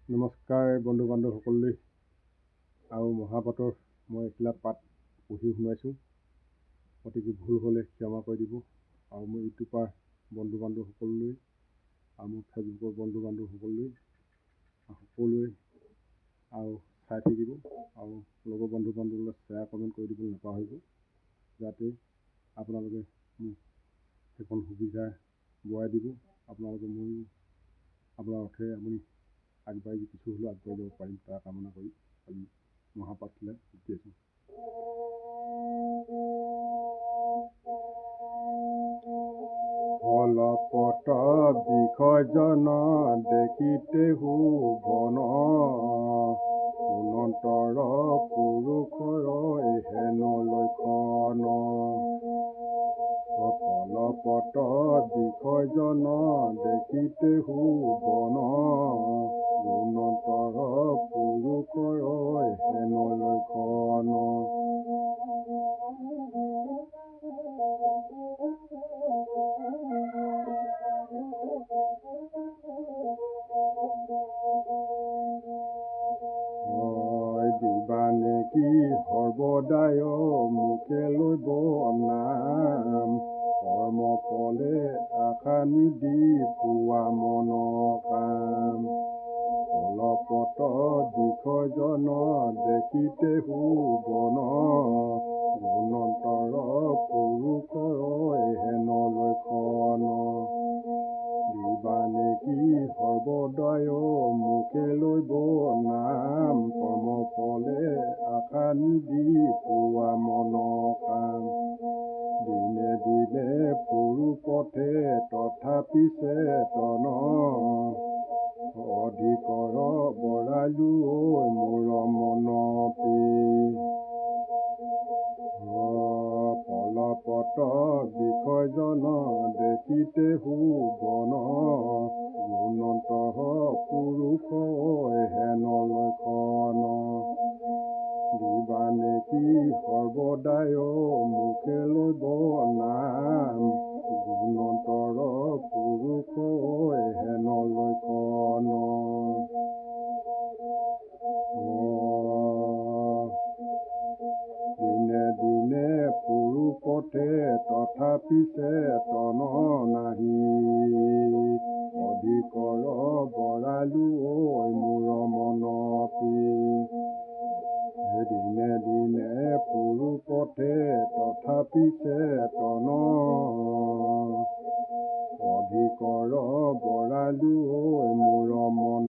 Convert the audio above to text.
নমস্কাৰ বন্ধু বান্ধৱ সকললৈ আৰু মহাপাতৰ মই এখিলা পাত পঢ়ি শুনাইছোঁ। গতিকে ভুল হ'লে ক্ষমা কৰি দিব। আৰু মোৰ ইউটিউবাৰ বন্ধু বান্ধৱ সকললৈ আৰু মোৰ ফেচবুকৰ বন্ধু বান্ধৱ সকললৈ সকলোৱে আৰু চাই থাকিব আৰু লগৰ বন্ধু বান্ধৱলৈ শ্বেয়াৰ কমেণ্ট কৰি দিবলৈ নাপাহৰিব, যাতে আপোনালোকে মোক সেইখন সুবিধা বঢ়াই দিব। আপোনালোকে ময়ো আপোনাৰ অৰ্থে আপুনি আগবাঢ়ি কিছু হ'লেও আগবাঢ়ি যাব পাৰিম তাৰ কামনা কৰি আজি মহাপাঠলৈ উঠিয়াইছোঁ। ফলপত বিষয়জন দেখিতে শুভন, অনন্তৰ পুৰুষৰ হেন লক্ষণ। ফলপত বিষয়জন দেখিতে শুভন, অনন্তৰ পুৰুষৰ হেন লক্ষণ। দিবানে কি সৰ্বদায় মুখে লব নাম, কৰ্ম ফলে আশা নিদি পোৱা মন কাম। ফলপত বিষয়জন দেখিতে শুভন, অনন্তৰ পুৰুষৰ হেন লক্ষণ। দিবানে কি সৰ্বদায় মুখে লব নাম, কৰ্ম ফলে আশা নিদি পোৱা মন কাম। দিনে দিনে পুৰুষতে তথাপি চেতন, অধিকৰ বঢ়ালো মোৰ মন প্ৰিয়। ফলপত বিষয়জন দেখিতে শুভন, অনন্তৰ পুৰুষ হেন লক্ষণ। দিবানে কি সৰ্বদায় মুখে লব নাম, অনন্তৰ পুৰুষ হেন লক্ষণ। দিনে দিনে পুৰুষতে তথাপি চেতন নাহি, অধিকৰ বঢ়ালো মোৰ মন প্ৰিয়। দিনে দিনে পুৰুষতে তথাপি চেতন